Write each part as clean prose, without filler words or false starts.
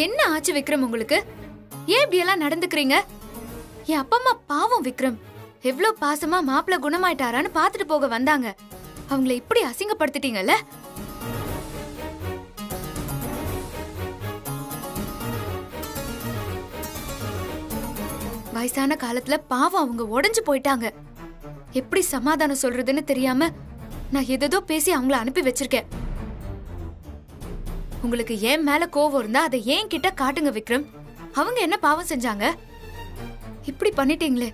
என்ன ஆச்சு விக்ரம் உங்களுக்கு? ஏன் இப்படி எல்லாம் நடந்துக்கிறீங்க? என் அப்பா அம்மா பாவம் விக்ரம், எவ்வளவு பாசமா மாப்பிள்ள குணமாயிட்டாரான்னு பாத்துட்டு போக வந்தாங்க. அவங்கள இப்படி அசிங்கப்படுத்திட்டீங்கல்ல. வயசான காலத்துல பாவம் அவங்க உடைஞ்சு போயிட்டாங்க. எப்படி சமாதானம் சொல்றதுன்னு தெரியாம நான் எதோ பேசி அவங்கள அனுப்பி வச்சிருக்கேன். உங்களுக்கு ஏன் மேல கோவம் இருந்தா அதை ஏன் கிட்ட காட்டுங்க விக்ரம். அவங்க என்ன பாவம் செஞ்சாங்க? இப்படி பண்ணிட்டீங்களே.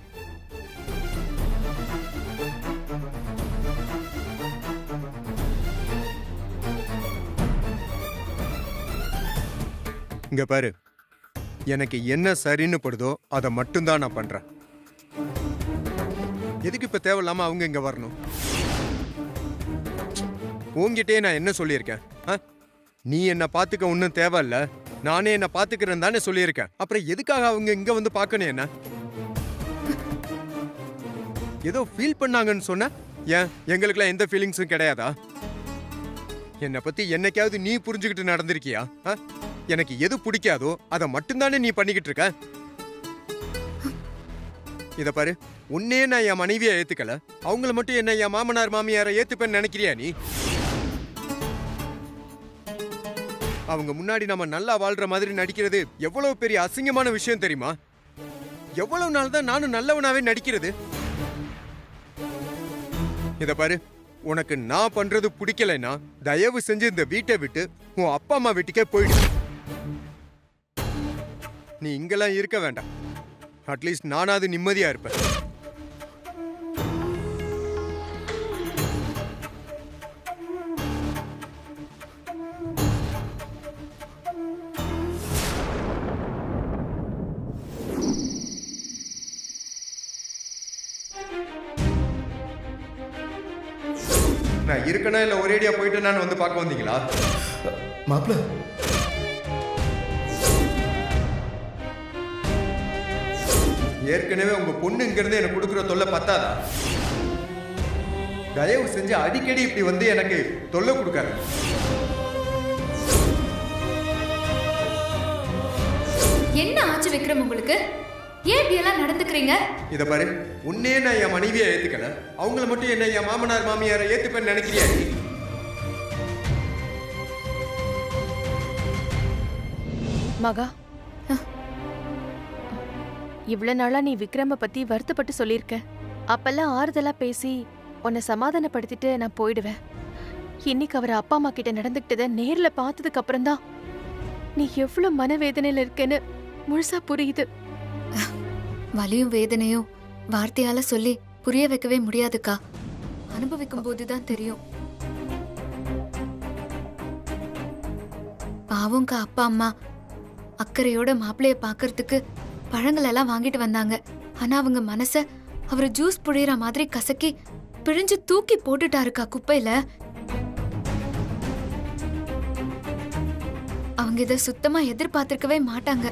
இங்க பாரு, எனக்கு என்ன சரின்னு படுதோ அதை மட்டும்தான் நான் பண்றேன். எதுக்கு இப்ப தேவையில்லாம அவங்க இங்க வரணும்? உங்ககிட்டே நான் என்ன சொல்லியிருக்கேன்? நீ என்ன பாத்துக்க ஒன்னும் தேவையில்ல, நானே என்ன பாத்துக்கிறேன் தானே சொல்லியிருக்கேன். அப்புறம் எதுக்காக அவங்க இங்க வந்து பாக்கணும்? என்ன ஏதோ ஃபீல் பண்ணாங்கன்னு சொன்ன? ஏன் எங்களுக்குலாம் எந்த ஃபீலிங்ஸும் கிடையாதா? என்னை பத்தி என்னைக்காவது நீ புரிஞ்சுக்கிட்டு நடந்திருக்கியா? எனக்கு எது பிடிக்காதோ அதை மட்டும்தானே நீ பண்ணிக்கிட்டு இருக்க. இத பாரு, உன்னே நான் என் மனைவியை ஏத்துக்கல, அவங்கள மட்டும் என்ன என் மாமனார் மாமியாரை ஏத்துப்பேன்னு நினைக்கிறியா நீ? அவங்க முன்னாடி நம்ம நல்லா வாழ்ற மாதிரி நடிக்கிறது எவ்வளவு பெரிய அசிங்கமான விஷயம் தெரியுமா? எவ்வளவு நாள் தான் நானும் நல்லவனாவே நடிக்கிறது? இத பாரு, உனக்கு நான் பண்றது பிடிக்கலைன்னா தயவு செஞ்சு இந்த வீட்டை விட்டு உன் அப்பா அம்மா வீட்டுக்கே போயிடு. நீ இங்கெல்லாம் இருக்க வேண்டாம். அட்லீஸ்ட் நானாவது நிம்மதியா இருப்பேன். நான் இருக்கனா இல்ல ஒரேடியா போயிட்டு நான் வந்து பார்க்க வந்தீங்களா? மாப்ள, ஏற்கனவே உங்க பொண்ணு இங்க இருந்து எனக்கு கொடுக்குற தொல்லை பத்தாதா? தயவு செஞ்சு அடிக்கடி இப்படி வந்து எனக்கு தொல்லை கொடுக்காரு. என்ன ஆச்சு விக்ரம் உங்களுக்கு? ஏன் இப்படி எல்லாம் நடந்துக்கிறீங்க? இத பாரு, உன்னே நான் என் மனைவியை ஏத்துக்கல, அவங்கள மட்டும் என்ன என் மாமனார் மாமியாரை ஏத்துப்பேன்னு நினைக்கிறியா நீ? மகா, இவ்வளவு நாளா நீ விக்ரம பத்தி வருத்தப்பட்டு சொல்லியிருக்க. அப்பெல்லாம் ஆறுதலா பேசி உன்னை சமாதானப்படுத்திட்டு நான் போயிடுவேன். இன்னைக்கு அவர் அப்பா அம்மா கிட்ட நடந்துக்கிட்டத நேர்ல பார்த்ததுக்கு அப்புறம் தான் நீ எவ்வளவு மனவேதனையில இருக்கேன்னு முழுசா புரியுது. வலியும் வேதனையும் வார்த்தையால சொல்லி புரிய வைக்கவே முடியாதுக்கா. அனுபவிக்கும் போதுதான் தெரியும். பாவம்க்கா, அப்பா அம்மா அக்கறையோட மாப்பிள்ளைய பாக்குறதுக்கு பழங்கள் எல்லாம் வாங்கிட்டு வந்தாங்க. ஆனா அவங்க மனச அவரு ஜூஸ் புழியற மாதிரி கசக்கி பிழிஞ்சு தூக்கி போட்டுட்டாருக்கா குப்பையில. அவங்க இத சுத்தமா எதிர்பார்த்திருக்கவே மாட்டாங்க.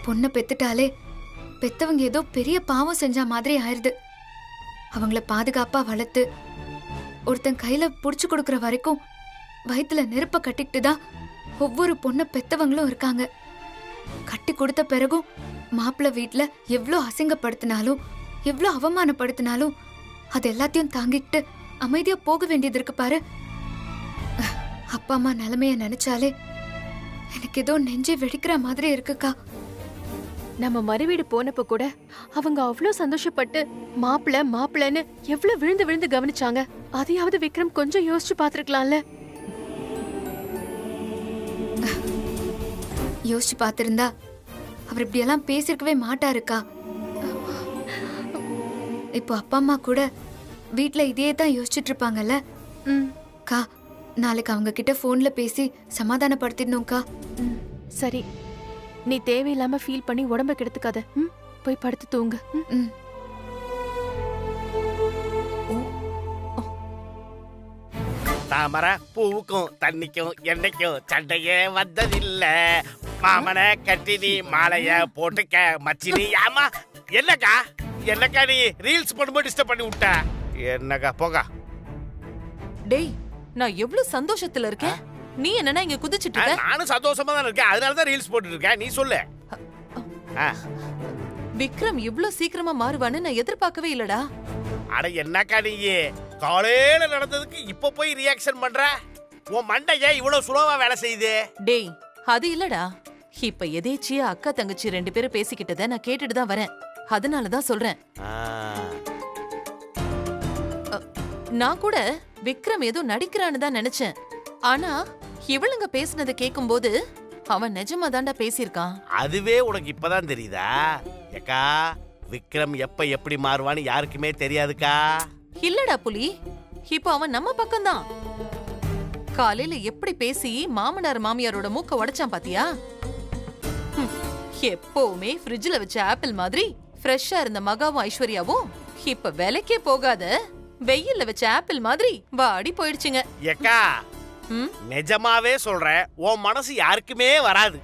பொண்ணை பெத்துட்டாலே பெத்தவங்க ஏதோ பெரிய பாவம் செஞ்ச மாதிரி ஆயிருது. அவங்கள பாதுகாப்பா வளர்த்து ஒருத்தன் கையில புடிச்சு கொடுக்கற வரைக்கும் வயித்துல நெருப்ப கட்டிக்கிட்டு தான் ஒவ்வொரு பொண்ணை பெத்தவங்களும் இருக்காங்க. கட்டி கொடுத்த பிறகும் மாப்பிள்ளை வீட்டுல எவ்வளோ அசிங்கப்படுத்தினாலும் எவ்வளோ அவமானப்படுத்தினாலும் அது எல்லாத்தையும் தாங்கிட்டு அமைதியா போக வேண்டியது இருக்கு பாரு. அப்பா அம்மா நிலைமைய நினைச்சாலே எனக்கு ஏதோ நெஞ்சை வெடிக்கிற மாதிரி இருக்குக்கா. நம்ம மறுவீடு போனப்ப கூட அவங்க அவ்வளவு சந்தோஷப்பட்டு மாப்பிள்ள மாப்பிள்ளன்னு எவ்வளவு விழுந்து விழுந்து கவனிச்சாங்க. அதையாவது விக்ரம் கொஞ்சம் யோசிச்சு பாத்துருக்கலாம்ல. யோசிச்சு பாத்திருந்தா அவர் இப்படி எல்லாம் பேசிருக்கவே மாட்டாருக்கா. இப்போ அப்பா அம்மா கூட வீட்டுல இதே தான் யோசிச்சுட்டு இருப்பாங்கல்ல. கா, நாளைக்கு அவங்க கிட்ட போன்ல பேசி சமாதானப்படுத்திடணும்க்கா. சரி, நீ தேவையில்லாம ஃபீல் பண்ணி உடம்ப கெடுத்துக்காத. போய் படுத்து தூங்கு. தாமரை பூவுக்கும் தண்ணிக்கும் என்னைக்கும் சண்டையே வந்ததில்ல. மாமனை கட்டி நீ மாலைய போட்டுக்க மச்சினி. ஆமா, என்னக்கா என்னக்கா நீ ரீல்ஸ் பண்ணும்போது டிஸ்டர்ப் பண்ணி விட்ட? என்னக்கா போக. டேய், நான் எவ்வளவு சந்தோஷத்துல இருக்கேன். நீ என்னன்னா இங்க குதிச்சிட்டு இருக்க? நானும் சந்தோஷமா தான் இருக்கேன், அதனால தான் ரீல்ஸ் போட்டுட்டு இருக்கேன். நீ சொல்லு. விக்ரம் இவ்ளோ சீக்கிரமா மாறுவான்னு நான் எதிர்பார்க்கவே இல்லடா. அட என்னக்கா நீ காலையில நடந்ததுக்கு இப்ப போய் ரியாக்ஷன் பண்ற? உன் மண்டை ஏன் இவ்வளவு சுலோவா வேலை செய்யுது? டேய் அது இல்லடா, இப்ப எதேச்சியா அக்கா தங்கச்சி 2 பேரும் பேசிக்கிட்டத நான் கேட்டுட்டு தான் வரேன். அதனாலதான் சொல்றேன். நான் கூட விக்ரம் ஏதோ நடிக்கிறான்னு தான் நினைச்சேன். ஆனா இவளுங்க பேசினதை கேட்கும்போது அவன் நிஜமா தாண்டா பேசியிருக்கான். அதுவே உனக்கு இப்பதான் தெரியுதா? ஏக்கா விக்ரம் எப்ப எப்படி மாறுவான்னு யாருக்குமே தெரியாதுக்கா. இல்லடா புலி, இப்ப அவன் நம்ம பக்கம்தான். காலையில எப்படி பேசி மாமனார் மாமியாரோட மூக்க உடைச்சான் பாத்தியா? எப்பவுமே ஃப்ரிட்ஜ்ல வச்ச ஆப்பிள் மாதிரி ஃப்ரெஷ்ஷா இருந்த மகாவும் ஐஸ்வர்யாவும் இப்ப விலைக்கே போகாத வெயில்ல வச்ச ஆப்பிள் மாதிரி வாடி போயிடுச்சுங்க. ஏக்கா நிஜமாவே சொல்றேன், உன் மனசு யாருக்குமே வராது.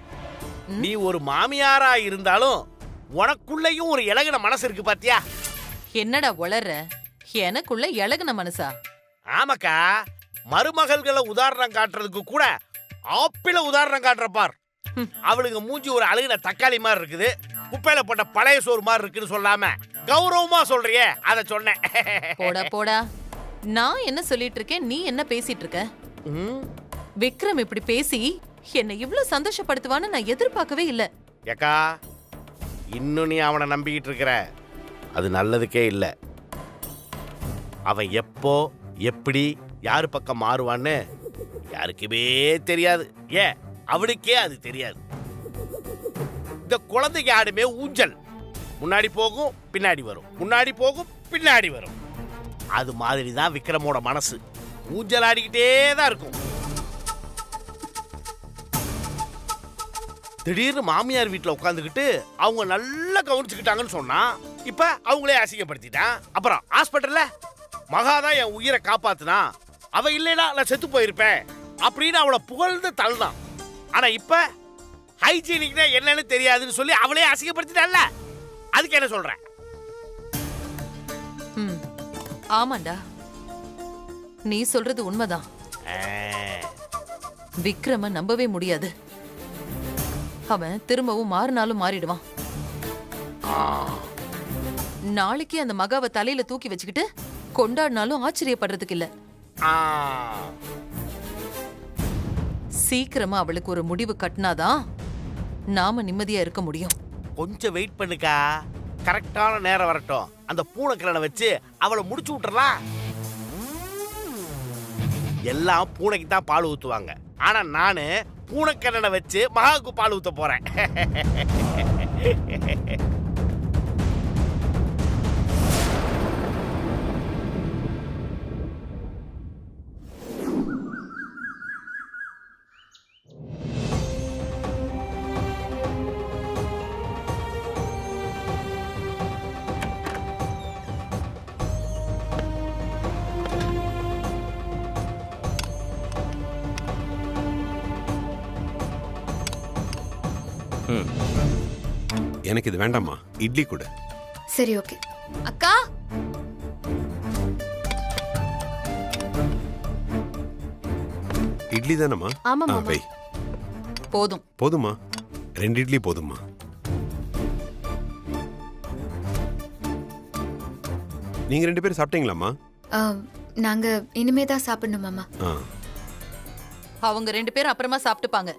நீ ஒரு மாமியாரா இருந்தாலும் உனக்குள்ளயும் ஒரு இலகுன மனசு இருக்கு பாத்தியா? என்னடா வளர்ற? எனக்குள்ள இலகுன மனசா? ஆமாக்கா, மருமகள்களை உதாரணம் காட்டுறதுக்கு கூட ஆப்பிள உதாரணம் காட்டுற பார். அவளுக்கு மூஞ்சி ஒரு அழுகின தக்காளி மாதிரி இருக்குது, குப்பையில போட்ட பழைய சோறு மாதிரி இருக்குன்னு சொல்லாம கௌரவமா சொல்றியே, அத சொன்னேன். போடா போடா, நான் என்ன சொல்லிட்டு இருக்கேன், நீ என்ன பேசிட்டு இருக்க? விக்ரம் இப்படி பேசி என்ன இவ்வளவு சந்தோஷப்படுத்துவான்னு நான் எதிர்பார்க்கவே இல்ல. ஏக்கா இன்னும் நீ அவனை நம்பிக்கிட்டு இருக்கிற, அது நல்லதுக்கே இல்ல. அவன் எப்போ எப்படி யாரு பக்கம் மாறுவான்னு யாருக்குமே தெரியாது. ஏன் அவனுக்கே அது தெரியாது. இந்த குழந்தைக்கு ஆடுமே ஊஞ்சல், முன்னாடி போகும் பின்னாடி வரும், முன்னாடி போகும் பின்னாடி வரும். அது மாதிரி தான் விக்ரமோட மனசு, ஊஞ்சல் ஆடிக்கிட்டே தான் இருக்கும். திடீர்னு மாமியார் வீட்டுல உட்காந்துக்கிட்டு அவங்க நல்லா கவனிச்சுக்கிட்டாங்கன்னு சொன்னா, இப்ப அவங்களே அசிங்கப்படுத்திட்டான். அப்புறம் ஹாஸ்பிட்டல்ல மகாதான் என் உயிரை காப்பாத்துனா, அவ இல்லைனா நான் செத்து போயிருப்பேன் அப்படின்னு அவளை புகழ்ந்து தள்ளினான். ஆனா இப்ப ஹைஜீனிக்னா என்னன்னு தெரியாதுன்னு சொல்லி அவளே அசிங்கப்படுத்திட்டான்ல, அதுக்கு என்ன சொல்ற? ஆமாண்டா, நீ சொல்றது உண்மைதான். விக்ரம நம்பவே முடியாது. அவன் திரும்பவும் மாறினாலும் மாறிடுவான். நாளைக்கு அந்த மகாவை தலையில தூக்கி வச்சுக்கிட்டு கொண்டாடினாலும் ஆச்சரியப்படுறதுக்கு இல்ல. சீக்கிரமா அவளுக்கு ஒரு முடிவு கட்டினாதான் நாம நிம்மதியா இருக்க முடியும். கொஞ்சம் வெயிட் பண்ணுக்கா, கரெக்டான நேரம் வரட்டும். அந்த பூனைக்கிழனை வச்சு அவளை முடிச்சு விட்டுறலாம். எல்லாம் பூனைக்கு தான் பால் ஊத்துவாங்க, ஆனா நானு பூனைக்கண்ணனை வச்சு மகாவுக்கு பால் ஊத்த போறேன். எனக்கு இது வேண்டாமா, இட்லி கூட. சரி ஓகே. அக்கா இட்லி தானம்மா? ஆமா ஆ, மாமா. வை. போதும். போதுமா? 2 இட்லி போதுமா? நீங்க 2 பேரும் சாப்பிட்டீங்களாம்மா? நாங்க இனிமே தான் சாப்பிடணும் மாமா. அவங்க 2 பேரும் அப்புறமா சாப்பிட்டுப்பாங்க.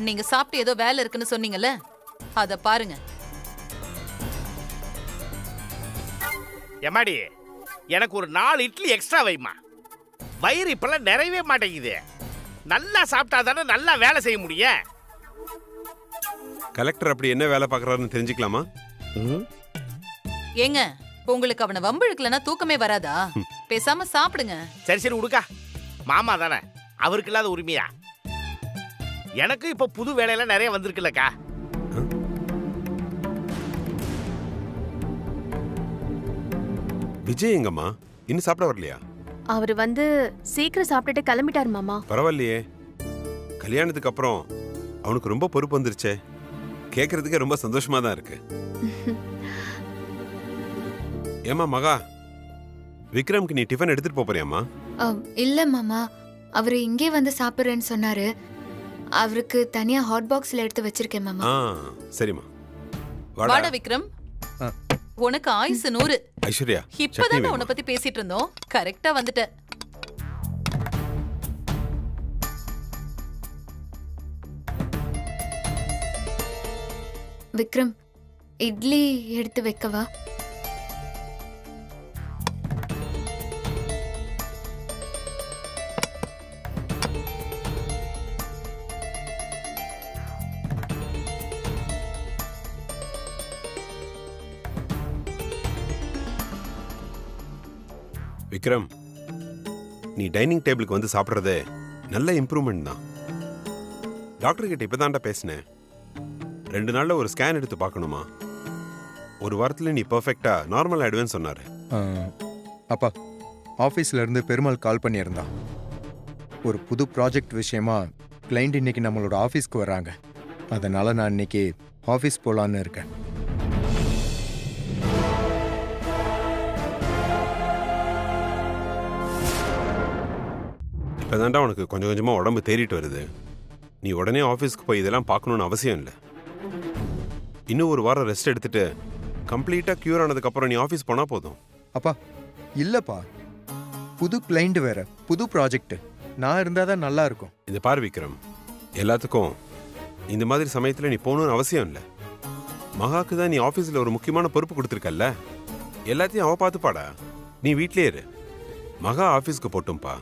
நீங்க சாப்பிட்டு ஏதோ வேலை இருக்குன்னு சொன்னீங்கல்ல, அத பாருங்க. எம்மாடி, எனக்கு ஒரு 4 இட்லி எக்ஸ்ட்ரா வைமா. வயிறு இப்பெல்லாம் நிறையவே மாட்டேங்குது. நல்லா சாப்பிட்டா தானே நல்லா வேலை செய்ய முடியும். கலெக்டர் அப்படி என்ன வேலை பார்க்கறாருன்னு தெரிஞ்சுக்கலாமா? ஏங்க, உங்களுக்கு அவனை வம்பு இழுக்கலன்னா தூக்கமே வராதா? பேசாம சாப்பிடுங்க. சரி சரி உடுக்கா, மாமா தானே, அவருக்கு இல்லாத உரிமையா? எனக்கு இப்ப புது வேலையெல்லாம் நிறைய வந்திருக்குல்லக்கா. விஜய் எங்கம்மா? இன்னும் சாப்பிட வரலையா? அவரு சீக்கிரம் சாப்பிட்டுட்டு கிளம்பிட்டாரு மாமா. பரவாயில்லையே, கல்யாணத்துக்கு அப்புறம் அவனுக்கு ரொம்ப பொறுப்பு வந்துருச்சே. கேட்கறதுக்கே ரொம்ப சந்தோஷமா தான் இருக்கு. ஏமா மகா, விக்ரம்க்கு நீ டிஃபன் எடுத்துட்டு போறியாமா? இல்ல மாமா, அவரு இங்கே வந்து சாப்பிடுறேன்னு சொன்னாரு. அவருக்கு தனியா ஹாட் பாக்ஸ்ல எடுத்து வச்சிருக்கேன் மாமா. சரிம்மா. வாடா விக்ரம். உனக்கு ஆயுசு 100. ஐஸ்வர்யா, இப்பதான் உன்னை பத்தி பேசிட்டு இருந்தோம். கரெக்டா வந்துட்ட. விக்ரம், இட்லி எடுத்து வைக்கவா? விக்ரம், நீ டைனிங் டேபிளுக்கு வந்து சாப்பிட்றதே நல்ல இம்ப்ரூவ்மெண்ட் தான். டாக்டர் கிட்ட இப்பதான்டா பேசினேன். 2 நாள்ல ஒரு ஸ்கேன் எடுத்து பார்க்கணுமா. ஒரு வாரத்துல நீ பர்ஃபெக்டா நார்மல் ஆயிடுவேன்னு சொன்னாரு. அப்பா, ஆஃபீஸ்ல இருந்து பெருமாள் கால் பண்ணியிருந்தான். ஒரு புது ப்ராஜெக்ட் விஷயமா கிளைண்ட் இன்னைக்கு நம்மளோட ஆஃபீஸ்க்கு வராங்க. அதனால நான் இன்னைக்கு ஆஃபீஸ் போலான்னு இருக்கேன். இப்பதான்டா உனக்கு கொஞ்சம் கொஞ்சமா உடம்பு தேறிட்டு வருது. நீ உடனே ஆஃபீஸ்க்கு போய் இதெல்லாம் பார்க்கணும்னு அவசியம் இல்லை. இன்னும் ஒரு வாரம் ரெஸ்ட் எடுத்துட்டு கம்ப்ளீட்டா கியூர் ஆனதுக்கு அப்புறம் நீ ஆஃபீஸ் போனா போதும். அப்பா இல்லப்பா, புது கிளைண்ட் வேற, புது ப்ராஜெக்ட். நான் இருந்தாதான் நல்லா இருக்கும். இந்த பார் விக்ரம், எல்லாத்துக்கும் இந்த மாதிரி சமயத்துல நீ போகணும்னு அவசியம் இல்லை. மகாக்கு தான் நீ ஆஃபீஸில் ஒரு முக்கியமான பொறுப்பு கொடுத்துருக்கல்ல, எல்லாத்தையும் அவ பார்த்துப்பாடா. நீ வீட்லயே இரு. மகா ஆஃபீஸ்க்கு போட்டும்பா.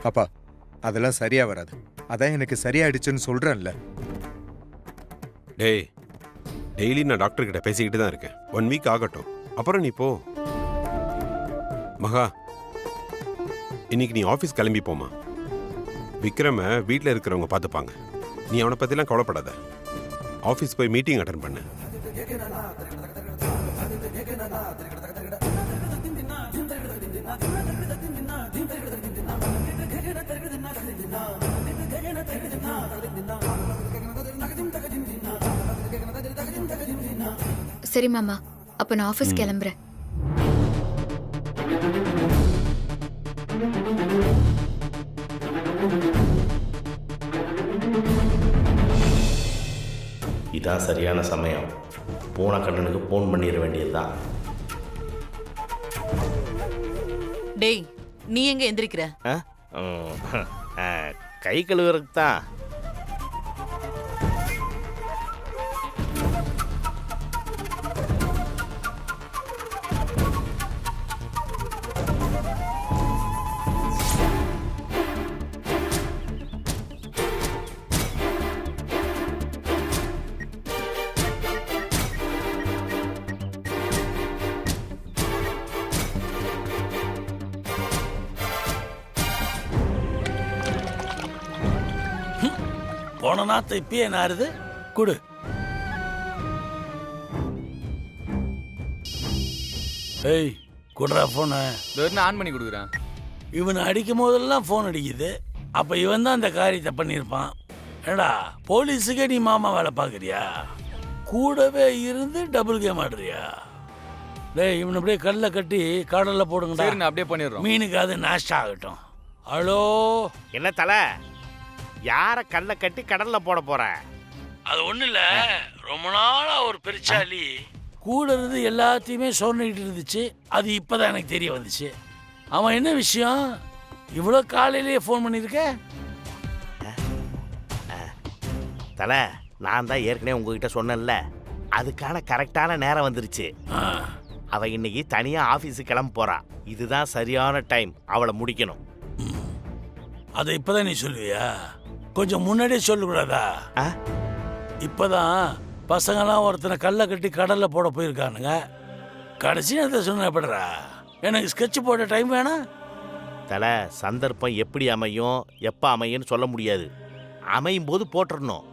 அப்பா, அதெல்லாம் சரியா வராது. அதான் எனக்கு சரியாயிடுச்சுன்னு சொல்றேன்ல. டேய், டெய்லி நான் டாக்டர் கிட்ட பேசிக்கிட்டு தான் இருக்கேன். 1 வீக் ஆகட்டும், அப்புறம் நீ போ. மகா, இன்னைக்கு நீ ஆஃபீஸ் கிளம்பி போமா. விக்ரம வீட்டில் இருக்கிறவங்க பார்த்துப்பாங்க. நீ அவனை பற்றிலாம் கவலைப்படாத. ஆஃபீஸ் போய் மீட்டிங் அட்டன் பண்ணு. சரி மாமா, அப்ப நான் ஆபீஸ் கிளம்புறேன். இதான் சரியான சமயம். பூனை கண்ணனுக்கு போன் பண்ணிட வேண்டியதுதான். டேய், நீ எங்க எந்திரிக்கிற? கை கழுவுறதுக்கு தான். போன நாத்த இப்பயே நாருது குடு. ஏய், குடுறா போன. ஆன் பண்ணி கொடுக்குறேன். இவனை அடிக்கும் போதெல்லாம் போன் அடிக்குது. அப்ப இவன் தான் அந்த காரியத்தை பண்ணியிருப்பான். ஏடா, போலீஸுக்கே நீ மாமா வேலை பார்க்குறியா? கூடவே இருந்து டபுள் கேம் ஆடுறியா? டேய், இவனை அப்படியே கல்ல கட்டி கடல்ல போடுங்கடா. அப்படியே பண்ணிடுறோம். மீனுக்கு அது நாஷ்டா ஆகட்டும். ஹலோ, என்ன தலை, யார கல்ல கட்டி கடல்ல போட போற? அது ஒன்றும் இல்லை. ரொம்ப நாளாக ஒரு பெருச்சாலி கூட இருந்து எல்லாத்தையுமே சொன்னிட்டு இருந்துச்சு. அது இப்போதான் எனக்கு தெரிய வந்துச்சு. அவன் என்ன விஷயம் இவ்வளோ காலையிலேயே ஃபோன் பண்ணியிருக்க? தலை, நான் தான் ஏற்கனவே உங்ககிட்ட சொன்னேன்ல, அதுக்கான கரெக்டான நேரம் வந்துருச்சு. அவ இன்னைக்கு தனியா ஆபீஸுக்கு கிளம்ப போறா. இதுதான் சரியான டைம் அவளை முடிக்கணும். அதை இப்போதான் நீ சொல்லுவியா? கொஞ்சம் முன்னாடியே சொல்லக்கூடாதா? இப்போதான் பசங்களாம் ஒருத்தனை கல்லை கட்டி கடலில் போட போயிருக்கானுங்க. கடைசி நேரத்தை சொன்னப்படுறா. எனக்கு ஸ்கெட்ச் போட டைம் வேணாம். தலை, சந்தர்ப்பம் எப்படி அமையும் எப்போ அமையும்னு சொல்ல முடியாது. அமையும் போது போட்டுடணும்.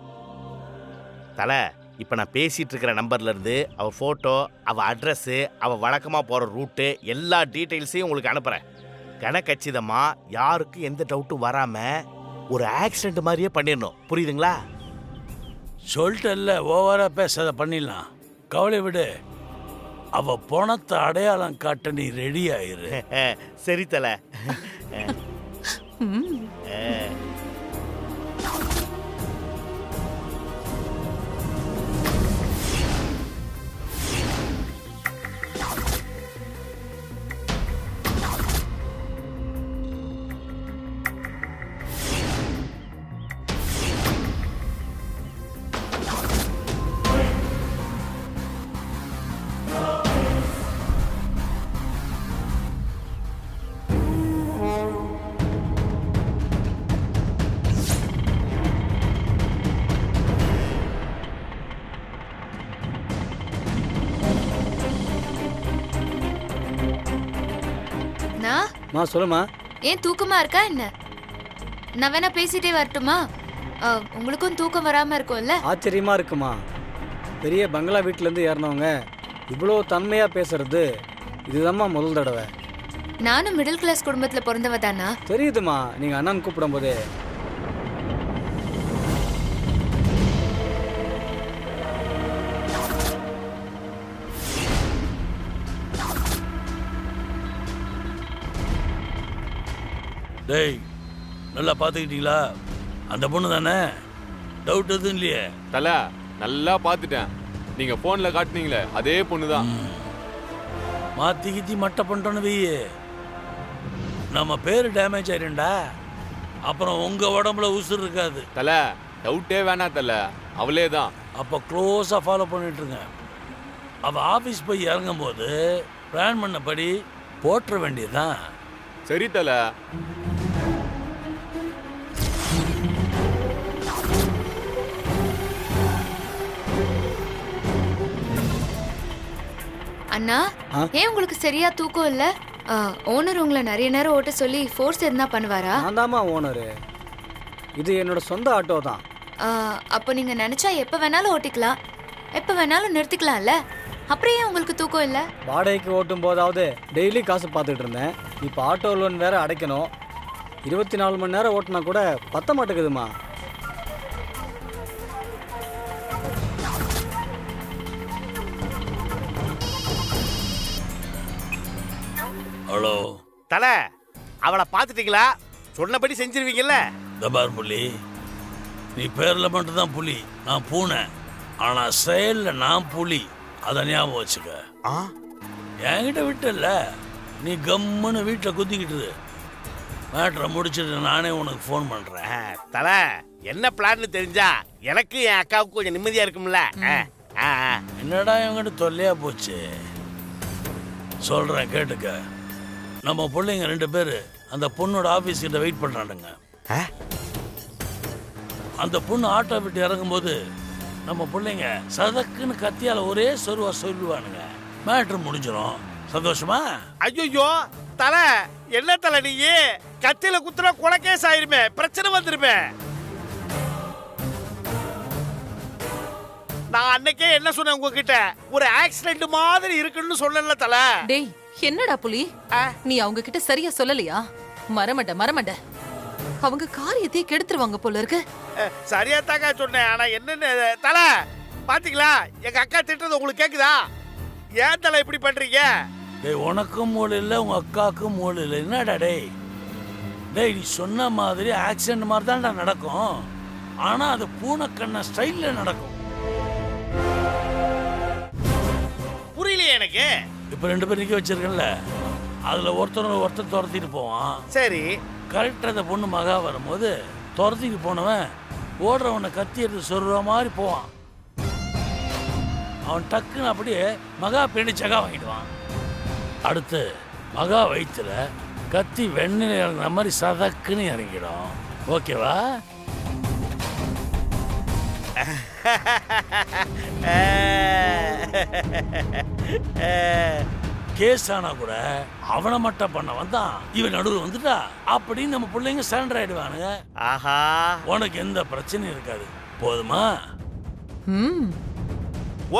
தலை, இப்போ நான் பேசிகிட்டு இருக்கிற நம்பர்லேருந்து அவள் ஃபோட்டோ, அவள் அட்ரஸ்ஸு, அவள் வழக்கமாக போகிற ரூட்டு, எல்லா டீட்டெயில்ஸையும் உங்களுக்கு அனுப்புகிறேன். கணக்கச்சிதமாக யாருக்கும் எந்த டவுட்டும் வராமல் ஒரு ஆக்சிடென்ட் மாதிரியே பண்ணிடணும், புரியுதுங்களா? சொல்லிட்டல்ல, ஓவரா பேசாத, பண்ணிடலாம். கவலை விடு. அவ பணத்தை அடையாளம் காட்ட நீ ரெடி ஆயிரு. சரி தல. சொல்லுமா. ஏன் தூக்கமா இருக்கா என்ன? நான் வேணா பேசிட்டே வரட்டுமா? உங்களுக்கும் தூக்கம் வராம இருக்கும்ல? ஆச்சரியமா இருக்குமா. பெரிய பங்களா வீட்டுல இருந்து ஏறினவங்க இவ்வளோ தன்மையா பேசுறது இதுதான்மா முதல் தடவை. நானும் மிடில் கிளாஸ் குடும்பத்துல பிறந்தவ தானா? தெரியுதுமா, நீங்க அண்ணன் கூப்பிடும் போதே. டேய், நல்லா பார்த்துக்கிட்டீங்களா? அந்த பொண்ணு தானே? டவுட் எதுவும் இல்லையே? தல, நல்லா பார்த்துட்டேன். நீங்க போன்ல காட்டுனீங்களே அதே பொண்ணு தான். மாத்தி கித்தி மட்டை பண்ணிட்டோன்னு வெய்யே, நம்ம பேரு டேமேஜ் ஆயிருண்டா. அப்புறம் உங்க உடம்புல உசுர் இருக்காது. தல, டவுட்டே வேணாம் தல, அவளே தான். அப்போ க்ளோஸா ஃபாலோ பண்ணிட்டு இருங்க. அவ ஆபீஸ் போய் இறங்கும் போது பிளான் பண்ணபடி போட்டுற வேண்டியதுதான். சரி தல. அண்ணா, ஏன் உங்களுக்கு சரியா தூக்கம் இல்ல? ஓனர் உங்களை நிறைய நேரம் ஓட்ட சொல்லி ஃபோர்ஸ் எதுனா பண்ணுவாரா? நான் தாமா ஓனரு. இது என்னோட சொந்த ஆட்டோ தான். அப்போ நீங்க நினைச்சா எப்ப வேணாலும் ஓட்டிக்கலாம், எப்ப வேணாலும் நிறுத்திக்கலாம்ல. அப்புறம் ஏன் உங்களுக்கு தூக்கம் இல்ல? வாடகைக்கு ஓட்டும் போதாவது டெய்லி காசு பார்த்துட்டு இருந்தேன். இப்போ ஆட்டோ லோன் வேற அடைக்கணும். 24 மணி நேரம் ஓட்டினா கூட பத்த மாட்டேங்குதுமா. ஹலோ தல, அவளை பார்த்துட்டீங்களா? சொன்னபடி செஞ்சிருவீங்கல்ல? தபார் புலி, நீ பேர்ல மட்டும்தான் புலி, நான் பூனை. ஆனா செயல்ல நான் புலி, அதை ஞாபகம் வச்சுக்க. என்கிட்ட விட்டல, நீ கம்முன்னு வீட்டில் குத்திக்கிட்டு மேட்ரை முடிச்சுட்டு நானே உனக்கு ஃபோன் பண்றேன். தல, என்ன பிளான்னு தெரிஞ்சா எனக்கு என் அக்காவுக்கு கொஞ்சம் நிம்மதியா இருக்கும்ல. என்னடா இவங்கிட்ட தொல்லையா போச்சு. சொல்றேன் கேட்டுக்க. நம்ம பிள்ளைங்க 2 பேரு அந்த பொண்ணோட ஆபீஸ் கிட்ட வெயிட் பண்றானுங்க. அந்த பொண்ணு ஆட்டோ விட்டு இறங்கும் போது நம்ம பிள்ளைங்க சதக்குன்னு கத்தியால ஒரே சொருவா சொல்லுவானுங்க. மேட்ரு முடிஞ்சிடும். சந்தோஷமா? ஐயோ தல, என்ன தல நீ? கத்தியில குத்துனா கொலைகேஸ் ஆயிருமே, பிரச்சனை வந்துருமே. நான் அன்னைக்கே என்ன சொன்னேன் உங்ககிட்ட, ஒரு ஆக்சிடென்ட் மாதிரி இருக்குன்னு சொல்லல தல. டேய், என்னடா புலி, நீ அவங்க கிட்ட சரியா சொல்லலையா? மறமண்ட அவங்க காரியத்தையே கெடுத்துருவாங்க போல இருக்கு. சரியா தாக்கா சொன்னேன். ஆனா என்னன்னு தல பாத்தீங்களா, எங்க அக்கா திட்டுறது உங்களுக்கு கேக்குதா? ஏன் தல இப்படி பண்றீங்க? டேய், உனக்கும் மூளை இல்லை, உங்க அக்காவுக்கும் மூளை இல்லை. என்னடா டேய்? டேய், நீ சொன்ன மாதிரி ஆக்சிடென்ட் மாதிரி தான்டா நடக்கும். ஆனா அது பூனைக்கண்ண ஸ்டைல்ல நடக்கும். புரியலையே எனக்கு. இப்ப 2 பேர் நிக்க வச்சிருக்கல, அதுல ஒருத்தர் துரத்திட்டு போவான். சரி, கரெக்டா அந்த பொண்ணு மகா வரும்போது துரத்திட்டு போனவன் ஓடுறவனை கத்தி எடுத்து சொல்ற மாதிரி போவான். அவன் டக்குன்னு அப்படியே மகா பின்னாடி சகா வாங்கிடுவான். அடுத்து மகா வயிற்றுல கத்தி வெண்ணில இறங்குற மாதிரி சதக்குன்னு இறங்கிடும். ஓகேவா? கேஸ் ஆனா கூட அவனை மட்டும் பண்ண வந்தான், இவன் நடுவில் வந்துட்டா அப்படின்னு நம்ம பிள்ளைங்க சரண்டர் ஆயிடுவானுங்க. ஆஹா, உனக்கு எந்த பிரச்சனையும் இருக்காது. போதுமா?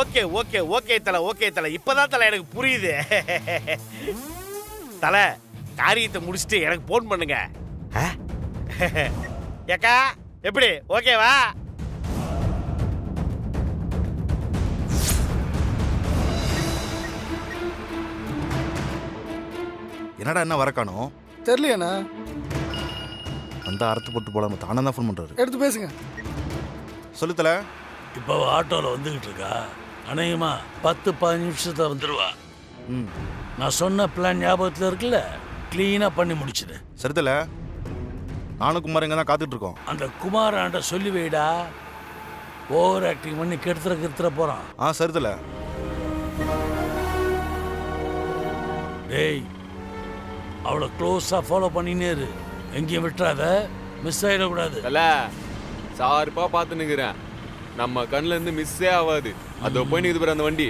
ஓகே ஓகே ஓகே தல, ஓகே தல. இப்பதான் தல எனக்கு புரியுது. தல, காரியத்தை முடிச்சுட்டு எனக்கு போன் பண்ணுங்க. ஏக்கா எப்படி ஓகேவா? என்னடா என்ன வர காணோம்? தெரியலையாண்ணா. அந்த அறுத்து போட்டு போலாம தானே தான் ஃபோன் பண்றாரு. எடுத்து பேசுங்க. சொல்லுத்தல. இப்போ ஆட்டோவில் வந்துகிட்டு இருக்கா. அநேகமா 10-15 நிமிஷத்தை வந்துடுவா. நான் சொன்ன பிளான் ஞாபகத்தில் இருக்குல்ல, கிளீனாக பண்ணி முடிச்சுடு. சரித்தல, நானும் குமார் இங்கே தான் காத்துட்டு இருக்கோம். அந்த குமார் ஆண்ட சொல்லி வைடா, ஓவர் ஆக்டிங் பண்ணி கெடுத்துற போகிறான். சரித்தல. டேய், அவளை க்ளோஸாக ஃபாலோ பண்ணினே இரு, எங்கேயும் விட்டுறாத, மிஸ் ஆகிடக்கூடாது. சார்பா பார்த்து நிற்கிறேன், நம்ம கண்ணில் இருந்து மிஸ்ஸே ஆகாது. அதோ போய் நிற்குது பாரு அந்த வண்டி.